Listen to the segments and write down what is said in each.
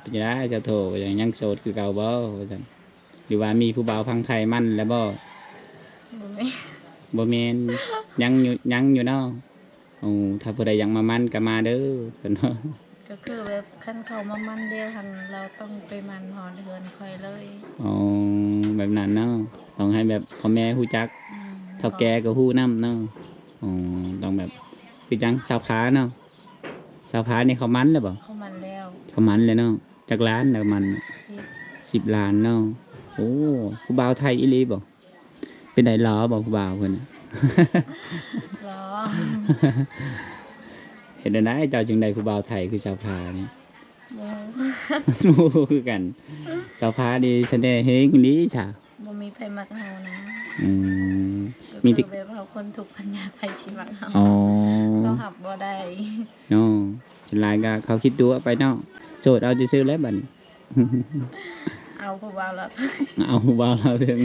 เป็นจังได๋เจ้าโทยังโสดคือเก่าบ่ว่าซั่นหรือว่ามีผู้บ่าวพังไทยมั่นแล้วบ่ บ่มี บ่แม่นยังอยู่เนาะโอ้ถ้าผู้ใดอยากมามั่นก็มาเด้อเพิ่นว่า ก็คือแบบคันเขามามันเดียวหันเราต้องไปมันหอนเฮือนคอยเลย อ๋อแบบนั้นเนาะต้องให้แบบพ่อแม่ฮู้จัก อืม เฒ่าแก่ก็ฮู้นำเนาะอ๋อต้องแบบคือจังชาวพาเนาะชาวพานี่เขามันแล้วบ่ เขามันแล้ว เขามันเลยเนาะจักล้านแล้วมัน 10 ล้านเนาะโอ้ผู้บ่าวไทยอีหลีบ่เป็นไดหล่อบ่ผู้บ่าวเพิ่นน่ะ รอ เห็นได้เจ้าจึงได้ผู้บ่าวไทยคือชาวพานี่ บ่ โอ้คือกันชาวพาดีแสดงเฮงดีจ้ะ บ่มีไผมักเฮานะ อืม ก็ มี คื ติ อแบบเฮาคนทุกข์ปัญญาไผสิมักเฮา อ๋อ เขาหับบ่ได้ เนาะเป็นไรก็เขาคิดตัวไปเนาะโสดเอาจะซื้อแล้วบัดนี้ เอาผู้บ่าวละ เอาผู้บ่าวเราถึง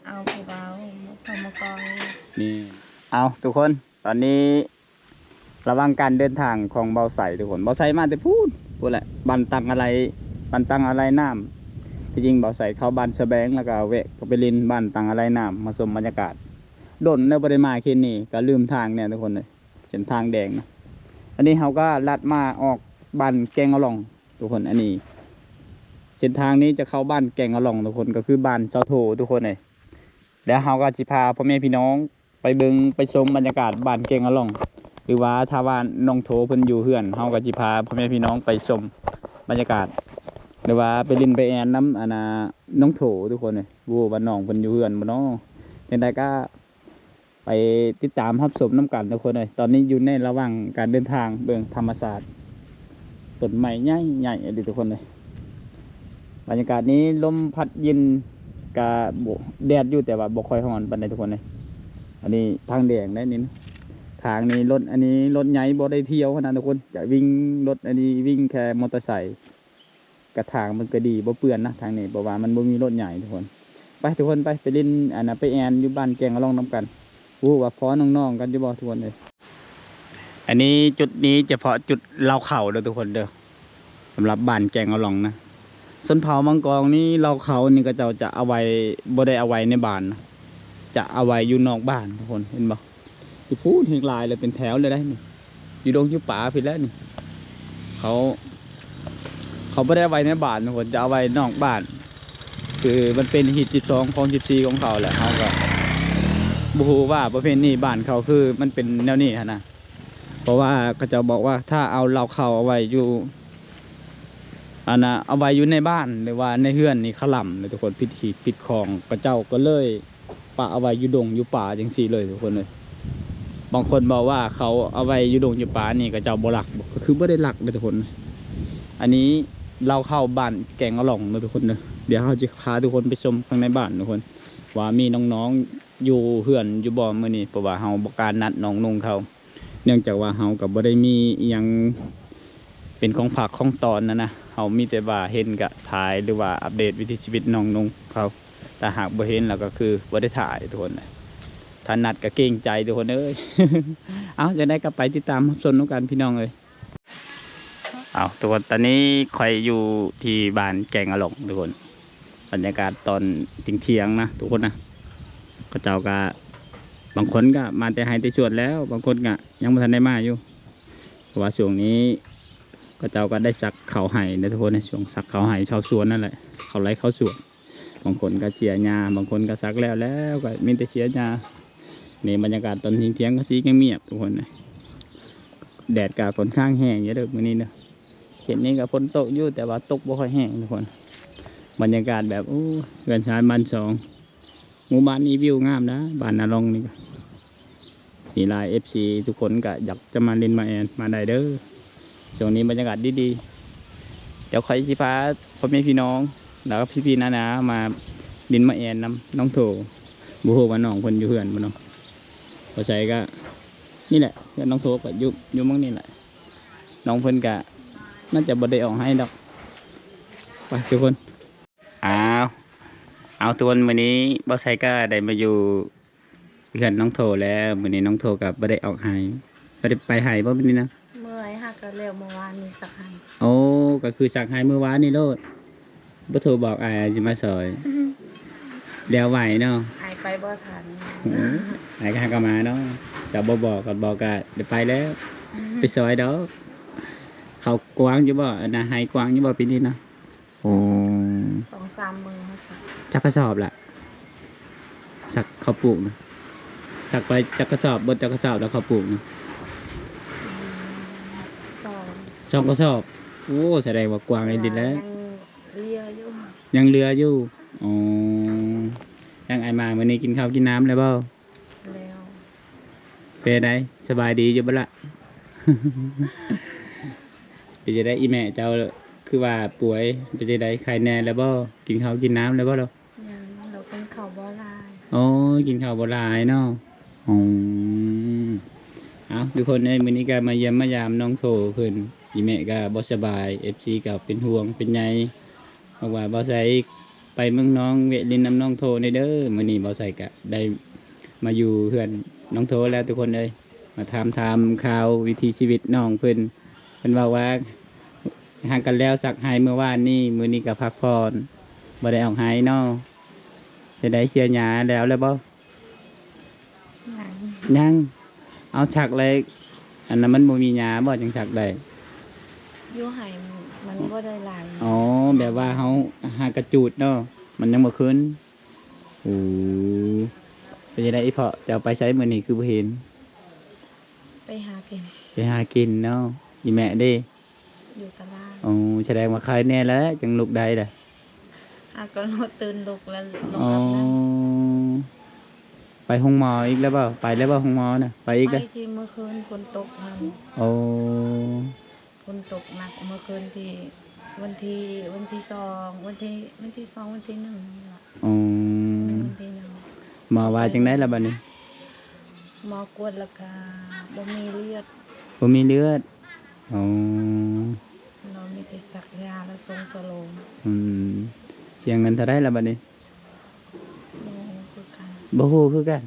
เอาผู้บ่าวพอมากอง นี่เอาทุกคนตอนนี้ระวังการเดินทางของเบาใสทุกคนเบาใสมาแต่พูดแหละบันตังอะไรน้ำที่จริงเบาใสเข้าบ้านสะแบงแล้วก็แวะก็ไปลินบ้านตังอะไรน้ำมาชมบรรยากาศโดนในบริมาเคนนี่ก็ลืมทางเนี่ยทุกคนเลยเส้นทางแดงนะอันนี้เขาก็ลัดมาออกบ้านแกงอลองทุกคนอันนี้เส้นทางนี้จะเข้าบ้านแกงอลองทุกคนก็คือบ้านเสาโถทุกคนเลยแล้วเขาก็จิพาพ่อแม่พี่น้องไปเบิงไปชมบรรยากาศบ้านแกงอลองหรือว่าถ้าว่าน้องโถเพิ่นอยู่เฮือนเขาก็จิพาพ่อแม่พี่น้องไปชมบรรยากาศหรือว่าไปลินไปแอนน้ำน้องโถทุกคนเลยวูบ้านน้องเพิ่นอยู่เฮือนบ่เนาะเป็นไดก็ไปติดตามรับชมน้ำกันทุกคนเลยตอนนี้อยู่ในระหว่างการเดินทางเบิ่งธรรมศาสตร์ต้นไม้ใหญ่ๆทุกคนเลยบรรยากาศนี้ลมพัดเย็นกะแดดอยู่แต่ว่าบ่ค่อยร้อนปานใดทุกคนเลยอันนี้ทางแดงได้นี่นะทางนี้รถอันนี้รถใหญ่บ่ได้เที่ยวขนาดทุกคนจะวิ่งรถอันนี้วิ่งแค่มอเตอร์ไซค์กระทางมันก็ดีบ่เปื้อนนะทางนี้เพราะว่ามันบ่มีรถใหญ่ทุกคนไปทุกคนไปเล่นไปแอนอยู่บ้านแกงอลองน้ำกันว่าพอน้องๆกันจะบอกทุกคนเลยอันนี้จุดนี้เฉพาะจุดเล่าเข่าเด้อทุกคนเด้อสำหรับบ้านแกงอลองนะส้นเผามังกรนี่เล่าเขานี่ก็จะเอาไว้บ่ได้เอาไว้ในบ้านนะจะเอาไว้อยู่นอกบ้านทุกคนเห็นบ่ที่พูดเห็นลายเลยเป็นแถวเลยได้นี่อยู่ดงอยู่ป่าผิดแล้วนี่เขาไม่ได้เอาไว้ในบ้านทุกคนจะเอาไว้นอกบ้านคือมันเป็นหิต12ของ14ของเขาแหละเขาก็บูฮูว่าประเพณีบ้านเขาคือมันเป็นแนวนี้นะเพราะว่าเขาจะบอกว่าถ้าเอาเราเข้าเอาไว้อยู่เอาไว้อยู่ในบ้านหรือว่าในเฮือนนี่ขล่ำเลยทุกคนปิดของกระเจ้าก็เลยปะเอาไว้อยู่ดงอยู่ป่าจังซี่เลยทุกคนเลยบางคนบอกว่าเขาเอาไว้อยู่ดงอยู่ป่านี่กระเจ้าบ่หลักก็คือไม่ได้หลักเลยทุกคนอันนี้เราเข้าบ้านแกงอล่องเลยทุกคนเลยเดี๋ยวเราจะพาทุกคนไปชมข้างในบ้านทุกคนว่ามีน้องๆอยู่เฮือนอยู่บ่อมื้อนี้เพราะว่าเฮาบ่กล้านัดน้องนุ่งเขาเนื่องจากว่าเฮากับบ่ได้มีอิหยังเป็นของฝากของตอนนะเฮามีแต่ว่าเห็นกะถ่ายหรือว่าอัปเดตวิถีชีวิตน้องนุ่งเขาแต่หากบ่เห็นแล้วก็คือบ่ได้ถ่ายทุกคนถ้านัดก็เกรงใจทุกคนเอ้ย เอาจะได้กลับไปติดตามชมน้องกันพี่น้องเลยเอาทุกคนตอนนี้คอยอยู่ที่บ้านแกงอลงทุกคนบรรยากาศตอนเที่ยงนะทุกคนนะก็เจ้าก็บางคนก็มาแต่ให้แต่ชวดแล้วบางคนก็ยังไม่ทันได้มาอยู่เพราะว่าช่วงนี้ก็เจ้าก็ได้สักเขาไห้นะทุกคนในช่วงสักเขาไห้ชาวสวนนั่นแหละเขาไล่เขาสวนบางคนก็เสียหญ้าบางคนก็สักแล้วก็มีแต่เสียหญ้านี่บรรยากาศตอนเที่ยงก็สีเงียบทุกคนนะแดดก็ค่อนข้างแห้งเยอะเด้อมื้อนี้เนาะเห็นนี่ก็ฝนตกอยู่แต่ว่าตกบ่ค่อยแห้งทุกคนบรรยากาศแบบโอ้เรือนชานบ้านสองหมู่บ้านนี้วิวงามนะบ้านนาลองนี่ก็มีลาย FC ทุกคนก็อยากจะมาเล่นมาแอนมาได้เด้อช่วงนี้บรรยากาศดีๆเดี๋ยวใครสิพาพ่อแม่พี่น้องแล้วก็พี่ๆน้าๆมาเล่นมาแอนนำน้องโถบุหัวน้องคนอยู่เฮือนบ่เนาะพอใส่ก็นี่แหละเพื่อนน้องโถก็อยู่มั่งนี่แหละน้องเพิ่นก็น่าจะบ่ได้ออกให้ดอกไปทุกคนเอาตัววันนี้บอสไซก็ได้มาอยู่เพื่อนน้องโถแล้ววันนี้น้องโถกับบ่ได้ออกให้บ่ได้ไปให้บ่วันนี้นะ เมื่อยหา ก็แล้วเมื่อวานนี้สักให้ โอ้ก็คือสักให้เมื่อวานนี่โลดบ่โทรบอกอายสิมาซอยเดี๋ยวไหวเนาะ อายไปบ่ทัน อายก็มาเนาะจะบ่บอกก็บอกก็เดี๋ยวไปแล้วไปซอยดอกเขากว้างอยู่บ่อันน่ะให้กว้างอยู่บ่ปีนี้เนาะโอ้ 2-3 มื้อมาสัก จักกระสอบล่ะสักเขาวปลูกนะสักไปจักกระสอบบนจักกระสอบแล้วเขาวปลูกนะ สอง ช่องกระสอบโอ้แสดงว่ากว้างไอ้ดินแล้ว ยังเลียอยู่ ยังเหลืออยู่อ๋อยังไอมาวันนี้กินข้าวกินน้ำเลยเปล่า แล้ว เป็นไงสบายดีอยู่บ่ล่ะ เป็นจะได้อีแม่เจ้าคือว่าป่วยเป็นจะได้ใครแน่แล้วบ่กินข้าวกินน้ำเลยบ่เรา ยังเราเป็นข้าวบ่ลาย โอ้กินข้าวบ่หลายเนาะอ๋อเอาทุกคนในมื้อนี้ก็มาเยี่ยมมายามน้องโถเพิ่นอีแม่ก็บ่สบาย FC ก็เป็นห่วงเป็นใยบอกว่าบ่ใส่ไปเมืองน้องเวะลินน้ำน้องโถในเด้อมื้อนี้บ่ใส่ก็ได้มาอยู่เพื่อนน้องโถแล้วทุกคนเอ้ยมาถามข่าววิถีชีวิตน้องเพิ่นบอกว่าห่างกันแล้วสักหายเมื่อวานนี้มื้อนี้ก็พักผ่อนบ่ได้ออกหายเนาะจะได้เชียร์หยาแล้วบ่ ยัง ยังเอาฉักเลยอันนั้นมันบ่มีหญ้าบ่จังฉักได้ อยู่ไห้มันบ่ได้หลาย อ๋อแบบว่าเฮาหากระจูดเนาะมันยังบ่ขึ้นโอ้เป็นจังได๋อีเพาะจะเอาไปใช้มื้อนี้คือบ่เห็น ไปหากิน ไปหากินเนาะอีแม่เด้ อยู่ตลาด อ๋อแสดงว่าใครแน่แล้วจังลุกได้ล่ะ ก็รถตื่นลุกแล้วลง อ๋อ อาบน้ำ ไปห้องหมออีกแล้วเปล่าไปแล้วเปล่าห้องหมอน่ะไปอีก ไป แล้ว ที่เมื่อคืนฝนตกมัน โอ้ ฝนตกหนักเมื่อคืนที่วันที่สองวันที่1นี่ล่ะ อ๋อ วันที่หนึ่ง หมอว่าจังได๋ล่ะบัดนี้ หมอกวดแล้วก็บ่มีเลือด บ่มีเลือดอ๋อ เรามีแต่สักยาและทรงสโลม อืมเสียเงินเท่าไรล่ะบัดนี้ โอ้คือกัน บ่ฮู้คือกัน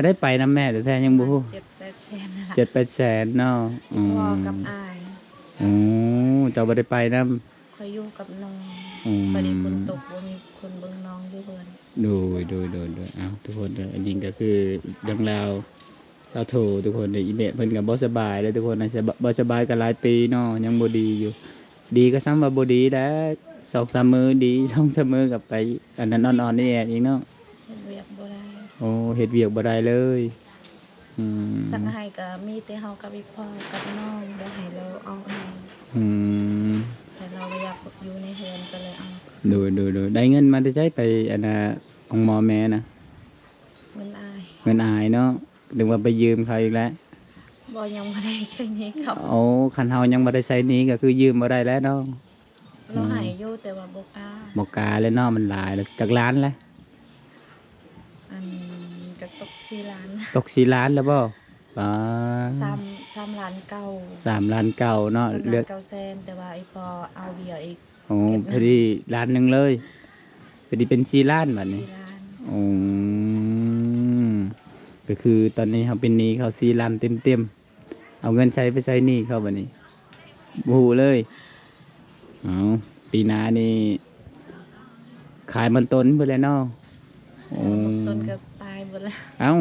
ได้ไปนำแม่แต่แท้ยังบ่ฮู้ 7-8 แสนนั่นล่ะ 7-8 แสนเนาะอืม พ่อกับอาย อ๋อเจ้าบ่ได้ไปนำ คอยอยู่กับน้อง อืม พอดีฝนตกบ่มีคนเบิ่งน้องอยู่เพิ่น โดยอ้าวทุกคนเด้ออันนี้ก็คือเรื่องราวชาวโถทุกคนเด้ออีแม่เพิ่นก็บ่สบายเลยทุกคนนะบ่สบายก็หลายปีเนาะยังบ่ดีอยู่ ดีก็ซ้ำว่าบ่ดีแล้ว2-3 มื้อดี 2-3 มื้อก็ไปอันนั้นอ่อนๆนี่แอีกเนาะ เฮ็ดเวียกบ่ได้ โอ้เฮ็ดเวียกบ่ได้เลยอืม สักให้ก็มีแต่เฮากับอีพ่อกับน้องบ่ให้เราเอาให้ อืม แต่เราอยากอยู่ในเฮือนก็เลยเอา ดูได้เงินมาจะใช้ไปอันน่ะของหมอแม่นะ เงินอาย เงินอายเนาะหรือว่าไปยืมเขาอีกแล้ว บ่ยังบ่ได้ใช้หนี้เขา โอ้คันเฮายังบ่ได้ใช้หนี้ก็คือยืมบ่ได้แล้วเนาะ เราให้อยู่แต่ว่าบ่กล้า บ่กล้าเลยเนาะมันหลายแล้วจักล้านแล้ว อันก็ตก4ล้าน ตก4ล้านแล้วบ่ป๋า 3ล้านเก้า 3ล้านเก่าเนาะ 3 เหลือ ล้าน9แสนแต่ว่าไอ้พอเอาเบียร์อีก โอ้พอดีล้านหนึงเลยพอดีเป็น4ล้านบัดนี้ 4ล้าน อืมก็คือตอนนี้เขาเป็นหนี้เขา4ล้านเต็มๆเอาเงินใช้ไปใช้หนี้เขาบัดนี้บ่ฮู้เลยเอาปีหน้านี่ขายมันต้นเพิ่นแหล้วเนาะโอ้ ต้นก็ตายหมดแล้ว เอ้า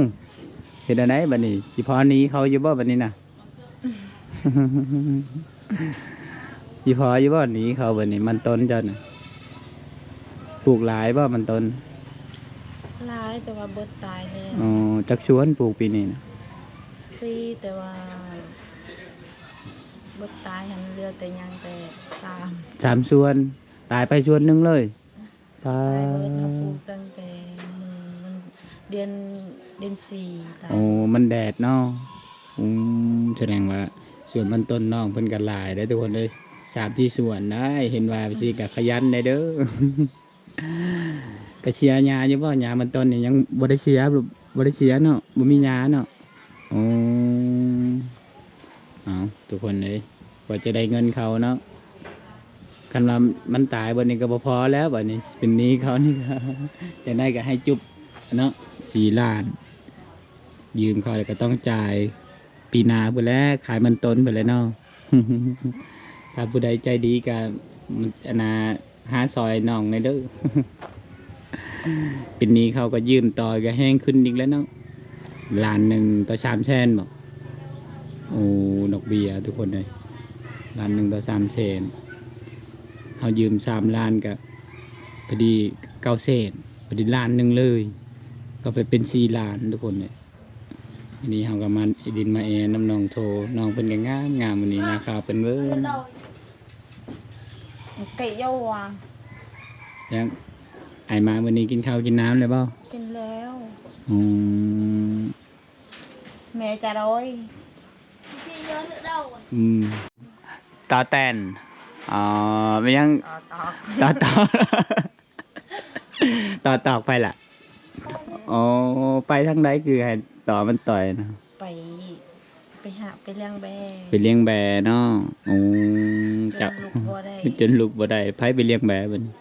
เฮ็ดอันใดบัดนี้สิพอหนี้เขาอยู่บ่บัดนี้น่ะ สิพออยู่บ่หนี้เขาบัดนี้มันต้นเจ้าน่ะปลูกหลายบ่มันต้น หลายแต่ว่าเบิดตายแล้ว อ๋อจักชวนปลูกปีนี้น่ะ สี่แต่ว่าเบิดตายหันเหลือแต่ยังแต่3 3ส่วนตายไปส่วนหนึงเลยตา ตาย ย เบิดเฮาปลูกตั้งแต่มันเดือน4ตาย โอ้มันแดดเนาะแสดงว่าส่วนมันต้นน้องเพิ่นก็หลายได้อทุกคนเอ้ย3ที่ส่วนได้เห็นว่าสิก็ขยันได้เด้อ ก็เสียหญ้าอยู่บ่หญ้ามันต้นนี่ยังบ่ได้เสียบ่ได้เสียเนาะบ่มีหญ้าเนาะโอ้เอาทุกคนเอ้ยกว่าจะได้เงินเขาเนาะคันว่ามันตายบัดนี้ก็บ่พอแล้วบัดนี้เป็นหนี้เขานี่ก็ จะได้ก็ให้จุบเนาะ4ล้าน ยืมเขาแล้วก็ต้องจ่ายปีหน้าพุ่นแหล้วขายมันต้นไปแล้วเนาะ ถ้าผู้ใดใจดีก็อันน่ะหาซอยน้องในเด้อ ปีนี้เขาก็ยืมต่อก็แห้งขึ้นอีกแล้วเนาะ1,000,000ต่อ300,000บ่โอ้ดอกเบี้ยทุกคนเลย1,000,000ต่อ300,000เขายืม3,000,000ก็พอดี900,000พอดี1,000,000เลยก็ไปเป็น4,000,000ทุกคนเลยทีนี้เขาก็มาไอ้ดินมาแอนน้ำนองโทน้องเป็นก็งามงามวันนี้นะครับเป็นเวิร์น Kỵ dâu à ยังไอมาวันนี้กินข้าวกินน้ำเลยเปล่า Kinh léo อืม Mẹ trả rồi ตาแตนไม่ยัง Tọt ต่อตอกไปล่ะอ๋อไปทางใดคือให้ต่อมันต่อยนะ Phải hạ phải lang bè ไปเลี้ยงแบะเนาะโอ้จับ Lục vô đây จนลูกบ่ได้ไผไปเลี้ยงแบะบัดนี้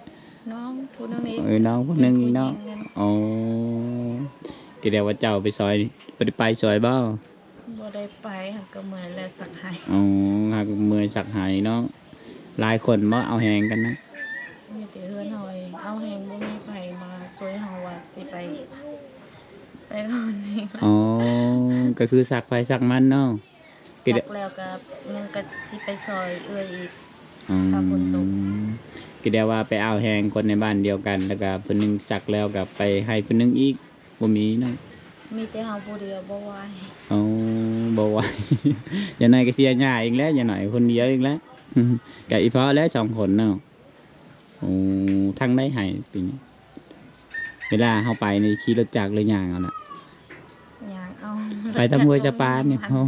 Nón thu nón đi น้องคนนึงอีกเนาะอ๋อกี่เดียวว่าเจ้าไปซอยไปซอยบ่ Vô đây phải hẳn cơ mười là sạc hại อ๋อหากมือสักหายเนาะหลายคนบ่เอาแหงกันนะ Như cái hươn hồi Ao hèn bố mi phải mà xuôi hò và xì phải Phải còn đi อ๋อก็คือสักไปสักมันเนาะ Sạc leo cả Nhưng cả xì phải xòi ươi ít อืม ครับผมตก ก็เดียวว่าไปเอาแหงคนในบ้านเดียวกัน แล้วก็เพิ่นนึงสักแล้วก็ไปให้เพิ่นนึงอีกบ่มีเนาะ Mi tế hào bố đìa bố hoài เอาบ่ไหว อย่าหน่อยก็เสียหน้าอีกแล้วอย่าหน่อยคนเดียวอีกแล้ว กับอีพอแล้ว2คนเนาะโอ้ทั้งได้ให้ปีนี้เวลาเฮาไปนี่ขี่รถจักรหรือย่างเอาน่ะ Nhàng ao ไปทางห้วยสะปานนี่ โอ้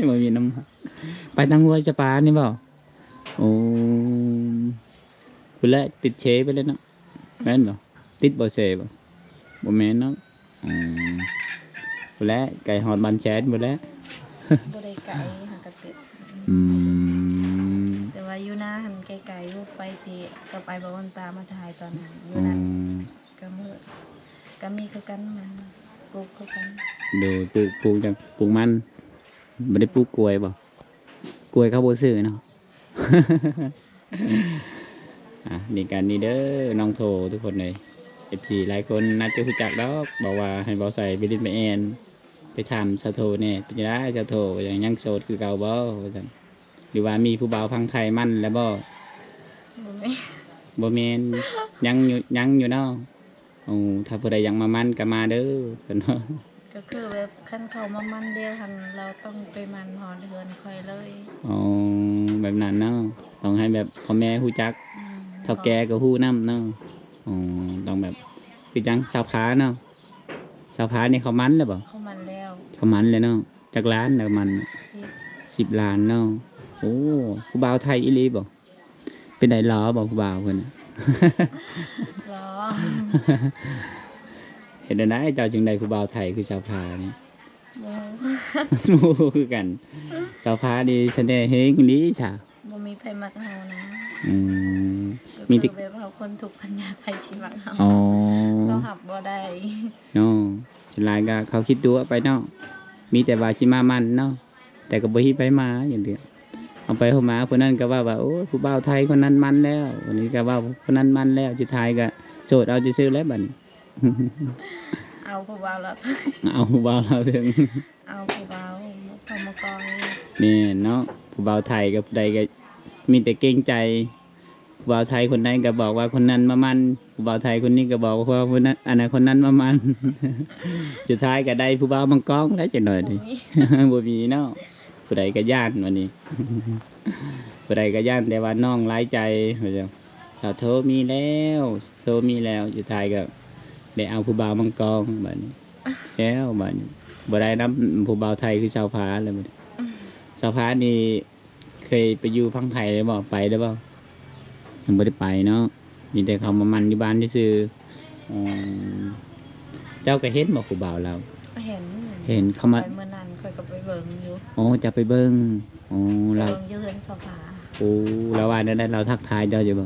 บ่มีน้ำไปทางห้วยสะปานนี่บ่โอ้พุ่นแหละติดเชไปเลยเนาะแม่นบ่ติดบ่เชบ่บ่แม่นเนาะอืมพุ่นแหละไก่ฮอดบ้านแชนพุ่นแหละ Bố đây cãi hẳn cả tiết อืม แต่ว่าอยู่หน้าหันไกลๆลูกไปทีก็ไปบอกวันตามาถ่ายตอนนั้นอยู่ อื นั้น ม ก็มือก็มีคือกันมันปลูกคือกัน ดูปลูกจังปลูกมันบ่ได้ปลูกกล้วยบ่กล้วยเขาบ่ซื้อเนาะ นี่กันนี่เด้อน้องโททุกคนเลย FC หลายคนน่าจะรู้จักดอกบอกว่าให้บ่ใส่ไปดินไปแอนไปถามชาวโทเนี่ยเป็นจังได๋ชาวโทยังโสดคือเก่าบ่ว่าซั่นหรือว่ามีผู้บ่าวพังไทยมั่นแล้วบ่ บ่แม่ บ่แม่นยังอยู่เนาะโอ้ถ้าผู้ใดยังมามั่นก็มาเด้อเพิ่นว่า ก็คือแบบคันเขามามันเดียวหันเราต้องไปมันหอเดือนคอยเลย อ๋อแบบนั้นเนาะต้องให้แบบพ่อแม่ฮู้จัก อืม เฒ่าแก่ก็ฮู้นำเนาะอ๋อต้องแบบคือจังชาวพาเนาะชาวพานี่เขามันแล้วบ่ เขามันแล้ว เขามันเลยเนาะจักล้านแล้วมัน 10 ล้านเนาะโอ้ผู้บ่าวไทยอีหลีบ่เป็นไดหรอบ่ผู้บ่าวเพิ่นน่ะ รอ เห็นได้เจ้าจึงได้ผู้บ่าวไทยคือชาวพานี่ บ่ โอ้คือกันชาวพานี่แสดงเฮงอีหลีจ้ะ บ่มีไผมักเฮานะ อืม ก็ มี คื แต่ อแบบเฮาคนทุกข์ปัญญาไผสิมักเฮา อ๋อ เขาหับบ่ได้ เนาะฉลายก็เขาคิดตัวไปเนาะมีแต่ว่าสิมามันเนาะแต่ก็บ่ฮิไปมาอย่างเดียวเอาไปเอามาผู้นั้นก็ว่าโอ้ยผู้บ่าวไทยคนนั้นมันแล้ววันนี้ก็ว่าคนนั้นมันแล้วสุดท้ายก็โสดเอาซื่อๆแล้วบัดนี้ เอาผู้บ่าวแล้ว เอาผู้บ่าวเราถึง เอาผู้บ่าวพอมากองนี่ นี่เนาะผู้บ่าวไทยกับผู้ใดก็มีแต่เกรงใจผู้บ่าวไทยคนใดก็บอกว่าคนนั้นมามันผู้บ่าวไทยคนนี้ก็บอกว่าคนนั้นอันนั้นคนนั้นมามัน สุดท้ายก็ได้ผู้บ่าวมังกรแล้วจังหน่อย บ่ ดิ มี บ่มีเนาะผู้ใดก็ย่านวันนี้ ผู้ใดก็ย่านแต่ว่าน้องหลายใจว่าจังถ้าโทรมีแล้วสุดท้ายก็ได้เอาผู้บ่าวมังกรบัดนี้ แล้วบัดนี้บ่ได้นํผู้บ่าวไทยคือชาวพาเลยบัดนี้ชาวพานี่เคยไปอยู่พังไทยเลยบ่ไปได้บ่ยังบ่ได้ไปเนาะมีแต่เขามามันอยู่บ้านซื่อๆเจ้าก็เห็นบ่ผู้บ่าวเรา เห็นเขามา ไปเมื่อนั้นค่อยก็ไปเบิ่งอยู่ โอ้จะไปเบิ่งโอ้ ไป เรา เบิ่งอยู่เฮือนสภา โอ้เราว่าได้เราทักทายเจ้าอยู่บ่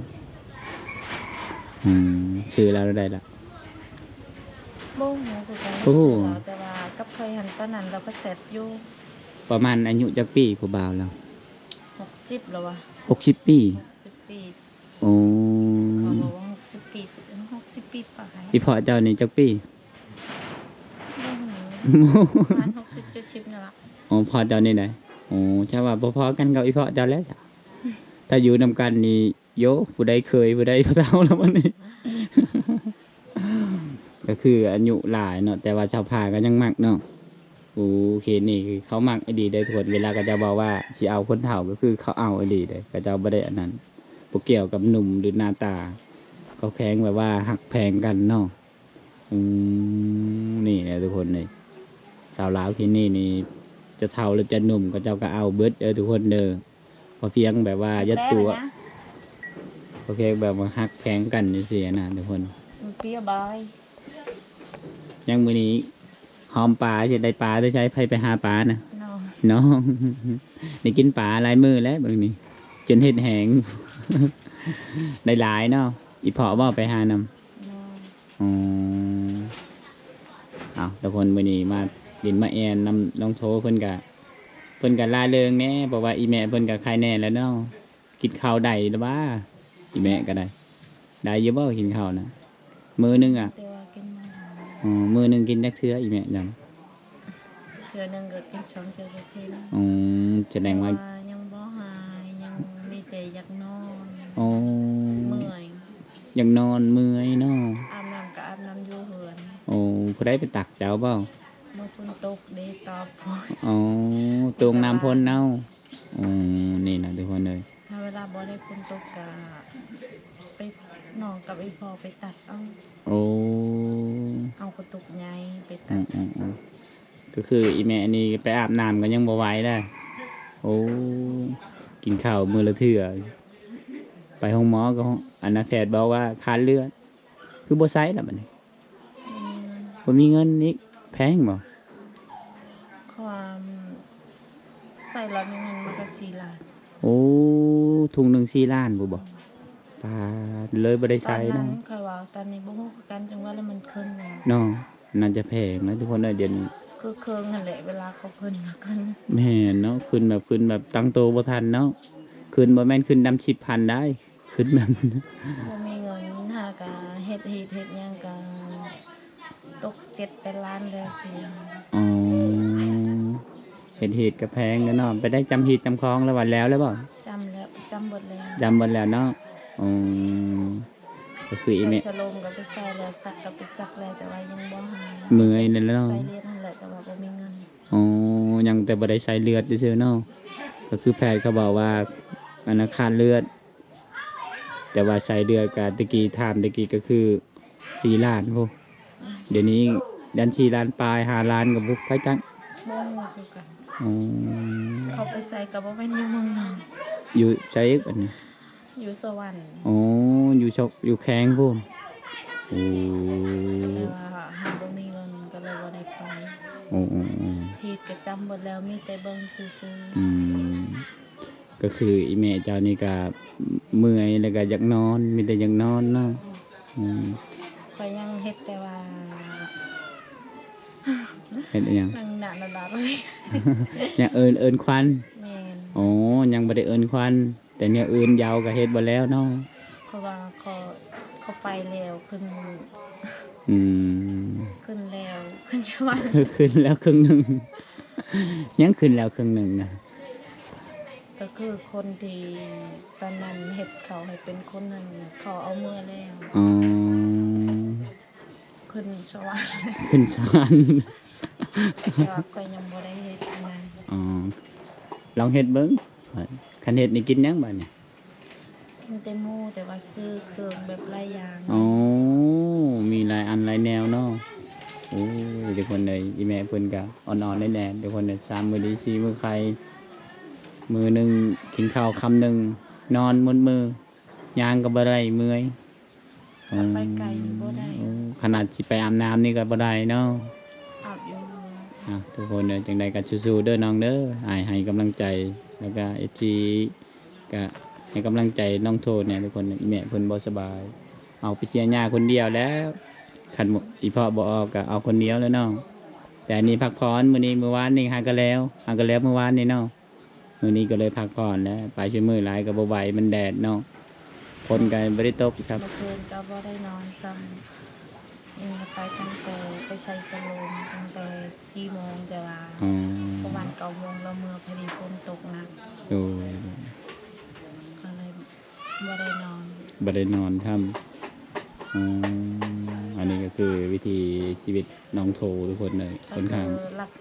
ชื่อเราได้ละ บ่ฮู้คือกัน โอ้ เราแต่ว่ากับเคยหันตอนนั้นเราก็เสร็จอยู่ ประมาณอายุจักปีผู้บ่าวเรา 60แล้ววะ 60 ปี 60 ปี โอ้ เขาบอกว่า60 ปี60 ปีปลาย อีพ่อเจ้านี่จักปี บ่ฮู้ประมาณ60 70นี่ล่ะ อ๋อพ่อเจ้านี่ไหนโอ้ใช่ว่าพอๆกันกับอีพ่อเจ้าแล้วจ้ะถ้าอยู่นำกันนี่โยผู้ใดเคยผู้ใดเขาเท่าแล้วมันนี่ ก็คืออายุหลายเนาะแต่ว่าชาวพาก็ยังมักเนาะโอเคนี่คือเขามักไอ้ดีได้ทุกคนเวลาก็จะบอกว่าสิเอาคนเฒ่าก็คือเขาเอาไอ้ดีได้ก็จะบ่ได้อันนั้นบ่เกี่ยวกับหนุ่มหรือหน้าตา เขาแพงแบบว่าหักแพงกันเนาะนี่นะทุกคนนี่สาวลาวที่นี่จะเฒ่าหรือจะหนุ่มก็เจ้าก็เอาเบิดทุกคนเด้อพอเพียงแบบว่ายัดตัวโอเคแบบว่าหักแพงกันจังซี่นะทุกคน มันเปรี้ยวบาย ยังมื้อนี้หอมปลาจะได้ปลาได้ใช้ไปหาปลานะ เนาะ น้อง ได้กินปลาหลายมื้อแล้วบางนี้จนเฮ็ดแหง ได้หลายเนาะอีพ่อบ่ไปหานำ เนาะ อ๋อเอาทุกคนมื้อนี้มาดินมาแอนนำน้องโทเพิ่นก็ลาเริงแหน่เพราะว่าอีแม่เพิ่นก็คายแน่แล้วเนาะกินข้าวได้หรือบ่าอีแม่ก็ได้อยู่บ่กินข้าวนะมื้อนึงอ่ะ แต่ว่ากินมาหา อ๋อมื้อนึงกินจักเทื่ออีแม่จัง เทื่อหนึงก็กิน2เทื่อก็กิน อืมแสดงว่า แต่ยังบ่หายยังมีแต่อยากนอน อ๋อ เมื่อย ยังนอนเมื่อยเนาะ อาบน้ำก็อาบน้ำอยู่เหือน โอ้ผู้ใดไปตักเจ้าเปล่า เมื่อฝนตกเดตอบพอย อ๋อตวงน้ำพ่นเน่าอ๋อนี่นะทุกคนเลย ถ้าเวลาบ่ได้ฝนตกก็ไปน้องกับไอ้พ่อไปตัดเอา โอ้ เอากระตุกใหญ่ไป อื ตัด มก็คืออีแม่อันนี้ไปอาบน้ำก็ยังบ่ไหวได้โอ้กินข้าวมื้อละเทื่อไปห้องหมอก็อันนั้นแพทย์บอกว่าขาดเลือดคือบ่ใช้แล้วบัดนี้บ่มีเงินนี่แพงบ่ ความใส่แล้วมีเงินมันก็4 ล้าน โอ้ถุงหนึง4 ล้านบ่ปาดเลยบ่ได้ ตอ ใช้ นนั้ เนาะ นเคยว่าตอนนี้บ่ฮู้คือกันจังว่าแล้วมันขึ้นแล้ว เนาะน่าจะแพงนะทุกคนเดี๋ยวนี้ คือเครื่องนั่นแหละเวลาเขาขึ้นก็ขึ้น แม่นเนาะขึ้นแบบตั้งโตบ่ทันเนาะขึ้นบ่แม่นขึ้นดำ10,000ได้ขึ้นแบบ บ่มีเงินหากะเฮ็ดหยังก็ตก7-8 ล้านแล้วเสีย อ๋อเฮ็ดก็แพงเนาะไปได้จำฮีดจำคลองแล้ววันแล้วบ่ จำแล้วจำหมดแล้ว จำเบิดแล้วเนาะอ๋อก็คืออี ใส่ แม่ ฉลมก็ไปใส่แล้วซักก็ไปซักแล้วแต่ว่ายังบ่หาย เมื่อยนั่นแหล้วเนาะ ใส่เลียดนั่นแหละแต่ว่าบ่มีเงิน อ๋อยังแต่บ่ได้ใช้เลือดซื่อๆเนาะก็คือแพทย์เขาบอกว่าอันนั้นขาดเลือด แต่ว่าใช้เลือดก็ตะกี้ก็คือ4 ล้านโหเดี๋ยวนี้ดัน4 ล้านปลาย5 ล้านก็บ่ไปจัง บ่ฮู้คือกัน อ๋อ เขาไปใส่ก็บ่แม่นอยู่เมืองนอก อยู่ใช้อันนี้ อยู่สวรรค์ อ๋ออยู่แข้งพุ่นโอ้ แต่ว่าหาบ่มีเงินก็เลยบ่ได้ไป โอ้โอ้โอ้ ผิดก็จำหมดแล้วมีแต่เบิ่งซื่อ อืมก็คืออีแม่เจ้านี่ก็เมื่อยแล้วก็อยากนอนมีแต่อยากนอนเนาะอืม ๆข้อยยังเฮ็ดแต่ว่า เฮ็ดอิหยัง นั่งหน้าดาๆเลย ยังเอินควัน แม่น อ๋อยังบ่ได้เอินควัน แต่เนี่ยเอินยาวก็เฮ็ดบ่แล้วเนาะ เพราะว่าเขาไปแล้วขึ้น อืม ขึ้นแล้วขึ้นชวัน ขึ้นแล้วครึ่งหนึงยังขึ้นแล้วครึ่งหนึงนะ ก็คือคนที่ตอนนั้นเฮ็ดเขาให้เป็นคนนั้นเขาเอาเมื่อแล้ว อ๋อ ขึ้นสวรรค์ ขึ้นศาล แต่ว่าก็ยังบ่ได้เฮ็ดอันนั้น อ๋อลองเฮ็ดเบิ่งคันเฮ็ดนี่กินหยังบัดเนี่ย กินแต่หมูแต่ว่าซื้อเครื่องแบบหลายอย่าง อ๋อมีหลายอันหลายแนวเนาะโอ้ยเดี๋ยวคนเลยอีแม่เพิ่นก็อ่อนๆแน่ๆเดี๋ยวคนเนี่ย3 มื้อดี4 มื้อใครมื้อหนึงกินข้าวคำหนึงนอนหมดมื้อย่างก็บ่ได้เมื่อย ถ้าไปไกลนี่บ่ได้ โอ้ขนาดสิไปอาบน้ำนี่ก็บ่ได้เนาะ อาบอยู่ ทุกคนเด้อจังใดก็สู้ๆเด้อน้องเด้อให้กำลังใจแล้วก็ FC ก็ให้กำลังใจน้องโทษเนี่ยทุกคนอีแม่เพิ่นบ่สบาย เอาไปเสียหญ้าคนเดียวแล้วคันอีพ่อบ่ออกก็เอาคนเดียวแล้วเนาะแต่อันนี้พักผ่อนมื้อนี้มื้อวานนี่หาก็แล้วเมื่อวานนี่เนาะ มื้อนี้ก็เลยพักผ่อนแล้วไปช่วยมือหลายก็บ่ไหวมันแดดเนาะฝนก็บ่ได้ตกครับ เมื่อคืนก็บ่ได้นอนซ้ำยังไปตั้งแต่ไปใช้สโลมตั้งแต่4โมงแต่ว่า อ๋อ ประมาณ9โมงเราเมื่อพอดีฝนตกหนัก โอ้ย ก็เลยบ่ได้นอน บ่ได้นอนครับอันนี้ก็คือวิธีชีวิตน้องโททุกคนเลยค่อนข้าง ก็คือหลัก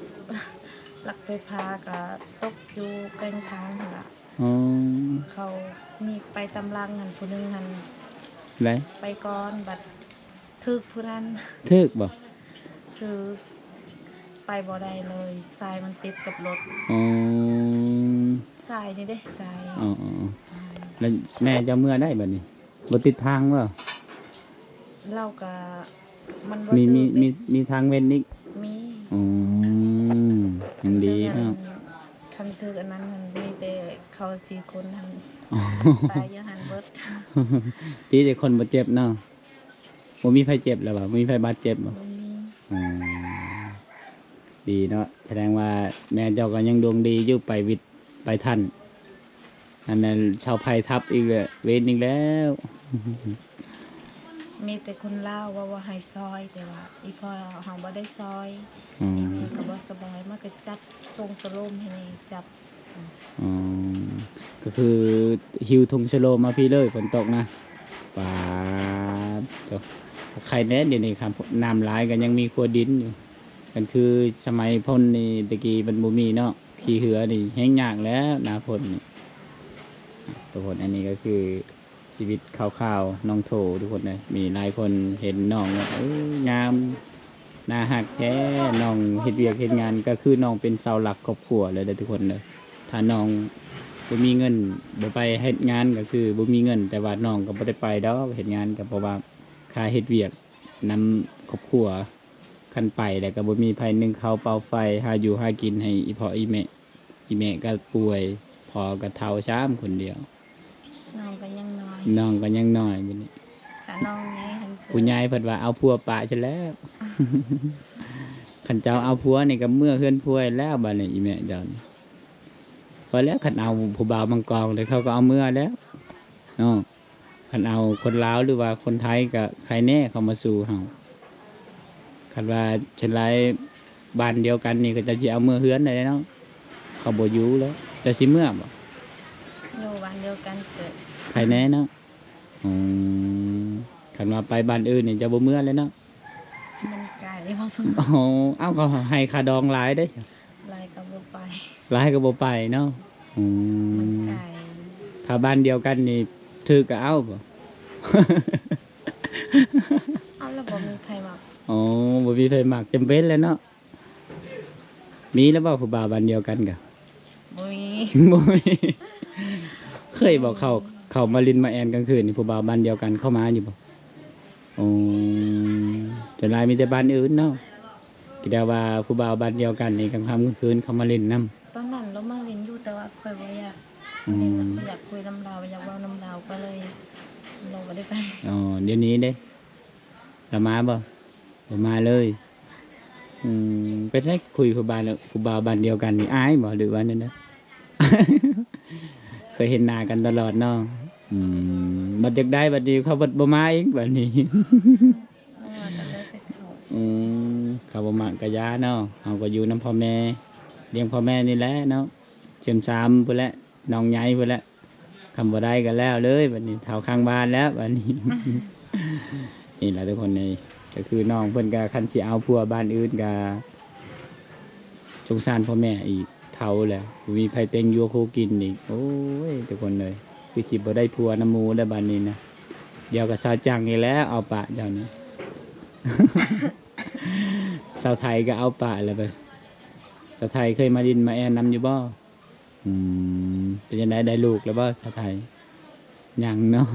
หลักไฟฟ้าก็ตกอยู่กลางทางหั่นล่ะ อ๋อ เขามีไปตำลังหันผู้หนึงหัน แล้ว ไปก่อนบัดทึกผู้นั้น ทึกบ่ คือไปบ่ได้เลยทรายมันติดกับรถ อ๋อ ทรายนี่เด้ทราย อ๋อแล้วแม่จะเมื่อได้บัดนี้บ่ติดทางบ่ เราก็มันบ่ มี ถึกเด้ มีทางเว้นอีก มี อ๋อยังดีเนาะ คันทึกอันนั้นหันมีแต่เขา4คนหัน อ๋อ ตายอยู่หันเบิด ดีแต่คนบ่เจ็บเนาะบ่มีไผเจ็บแล้วบ่บ่มีไผบาดเจ็บบ่ บ่มี อ๋อดีเนาะแสดงว่าแม่เจ้าก็ยังดวงดีอยู่ไปวิทย์ไปทันอันนั้นชาวไผ่ทับอีกเลยเวรอีกแล้ว มีแต่คนลาวว่าให้ซอยแต่ว่าอีพ่อเฮาบ่ได้ซอย อ๋อ อีแม่ก็บ่สบายมันก็จับส่งสโลมให้นี่จับ อ๋อก็คือฮิวธงชโลมมาพี่เลยฝนตกนะป่าดเจ้าใครแน่เดี๋ยวนี้ครับน้ำหลายกันยังมีครัวดินอยู่กันคือสมัยพ่นนี่ตะกี้มันบ่มีเนาะขี้เหือนี่แห้งยากแล้วหนาพ่นนี่ทุกคนอันนี้ก็คือชีวิตข่าวๆน้องโถทุกคนเลยมีหลายคนเห็นน้องว่าเอ้ยงามน่าหักแท้น้องเฮ็ดเวียกเฮ็ดงานก็คือน้องเป็นเสาหลักครอบครัวเลยเด้อทุกคนเลยถ้าน้องบ่มีเงินบ่ไปเฮ็ดงานก็คือบ่มีเงิน แต่ว่าน้องก็บ่ได้ไปดอกเฮ็ดงานก็เพราะว่าค่าเฮ็ดเวียกนำครอบครัวคันไปแล้วก็บ่มีไผนึ่งข้าวเป่าไฟหาอยู่หากินให้อีพ่ออีแม่ก็ป่วยพอก็เฒ่าช้ามคนเดียว น้องก็ยังน้อย น้องก็ยังน้อยบัดนี้ ถ้าน้องใหญ่หันสิ ผู้ใหญ่เพิ่นว่าเอาผัวปะซะแล้ว คันเจ้าเอาผัวนี่ก็เมื่อเฮือนผัวแล้วบัดนี้อีแม่เจ้านี่พอแล้วคันเอาผู้บ่าวมังกรเลยเขาก็เอาเมื่อแล้วเนาะคันเอาคนลาวหรือว่าคนไทยก็ใครแน่เข้ามาสู่เฮาคันว่าเช่นไรบ้านเดียวกันนี่ก็จะสิเอาเมื่อเฮือนได้เนาะเขาบ่อยู่แล้วแต่สิเมื่อบ่ อยู่บ้านเดียวกันเสร็จ ใครแน่เนาะอืมคันว่าไปบ้านอื่นนี่จะบ่เมื่อเลยเนาะ มันไกลเพราะเพิ่น โอ้โหเอ้าก็ให้ค่าดองหลายได้อ ไล่ก็บ่ไป หลายก็บ่ไปเนาะอื มัน ม ไกล ถ้าบ้านเดียวกันนี่ถือก็เอาบ่ เอาแล้วบ่มีไผมา อ๋อบ่มีไผมักจำเป็นแล้วเนาะมีแล้วบ่ผู้บ่าวบ้านเดียวกันกะ บ่มี บ่มีเคยบอกเขามาลินมาแอนกลางคืนนี่ผู้บ่าวบ้านเดียวกันเข้ามาอยู่บ่อ๋อแต่หลายมีแต่บ้านอื่นเนาะคิดได้ว่าผู้บ่าวบ้านเดียวกันนี่กลางค่ำกลางคืนเขามาเล่นนํ ตอนนั้นเรามาเรียนอยู่แต่ว่าค่อยบ่อยาก อืม เรียนแล้วบ่อยากคุยน้ำเราอยากเว้าน้ำเราก็เลยเราบ่ได้ไป อ๋อเดี๋ยวนี้เด้เรามาบ่บ่มาเลยเป็นไรคุยผู้บ่าวแล้วผู้บ่าวบ้านเดียวกันนี่อายบ่หรือว่านั่นนะ เคยเห็นหน้ากันตลอดเนาะบัดอยากได้บัดนี้เขาบัดบ่มาเองบัดนี้ ก็เลยไปเขา เขาบ่มักกะยาเนาะเฮาก็อยู่นํพ่อแม่เลี้ยงพ่อแม่นี่แหละเนาะเจิมซามพุ่นแหละน้องใหญ่พุ่นแหละคำบ่ได้ก็แล้วเลยบัดนี้เฒ่าข้างบ้านแล้วบัดนี้ นี่แหละทุกคนนี่ก็คือน้องเพิ่นก็คันสิเอาผัวบ้านอื่นก็สงสารพ่อแม่อีกเฒ่าแล้วบ่มีไผเต็งอยู่คู่กินอีกโอ้ยทุกคนเลยคือสิบ่ได้ผัวน้ำหมู่แล้วบัดนี้นะเดี๋ยวก็สาวจังนี่แหล้วเอาปะเดี๋ยวนี้ สาวไทยก็เอาปะแล้วไปสาวไทยเคยมาดินมาแอนนำอยู่บ่เป็นยังไงได้ลูกแล้วบ่สาวไทยยังเนาะ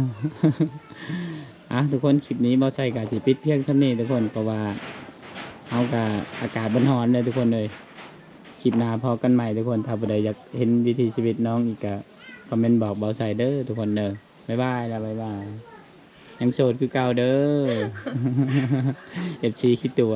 อ่ะทุกคนคลิปนี้บ่ใช่กะสิปิดเพียงส่ำนี้ทุกคนเพราะว่าเฮากะอากาศมันร้อนเลยทุกคนเลยคลิปหน้าพอกันใหม่ทุกคนถ้าผู้ใดอยากเห็นวิถีชีวิตน้องอีกก็คอมเมนต์บอกเบาใส่เด้อทุกคนเด้อบ๊ายบายแล้วบ๊ายบายยังโสดคือเก่าเด้อ FC คิดตัว